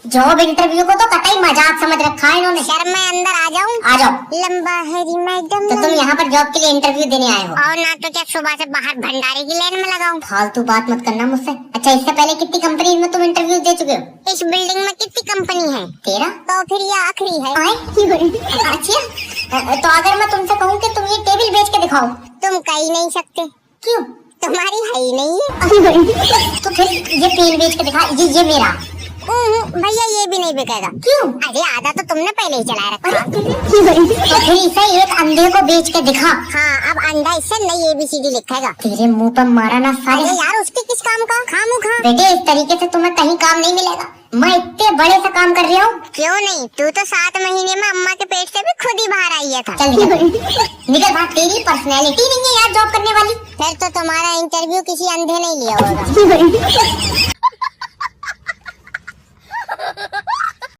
Job interview को तो कतई मजाक समझ रखा है इन्होंने। सर मैं अंदर आ जाऊं? आ जाओ। लंबा हरी मैडम। तो तुम यहाँ पर जॉब के लिए इंटरव्यू देने आए हो? और ना तो क्या सुबह से बाहर भंडारे की लाइन में लगाऊं? फालतू बात मत करना मुझसे। अच्छा, इससे पहले कितनी कंपनी में तुम इंटरव्यू दे चुके हो? इस बिल्डिंग में कितनी कंपनी है? 13। तो फिर ये आखिरी है। अच्छा, तो अगर मैं तुमसे कहूँ कि तुम ये टेबल बेच के दिखाओ? तुम कह ही नहीं सकते। क्यों? तुम्हारी है ही नहीं है। तो फिर ये पेन बेच के दिखा। ये मेरा। भैया ये भी नहीं बिकेगा। क्यों? अरे आधा तो तुमने पहले ही चला रखा। तो फिर इसे एक अंधे को बेच के दिखा। हाँ, अब अंधा इससे नई ABCD लिखेगा। तेरे मुंह पर मारा ना साले। अरे यार उसके किस काम का? खामोखा। बेटे, इस तरीके से तुम्हें कहीं काम नहीं मिलेगा। मैं इतने बड़े से काम कर रहा हूँ। क्यों नहीं? तू तो 7 महीने में अम्मा के पेट से भी खुद ही बाहर आई था। चल निकल बात। तेरी पर्सनैलिटी नहीं है यार जॉब करने वाली। फिर तो तुम्हारा इंटरव्यू किसी अंधे नहीं लिया होगा।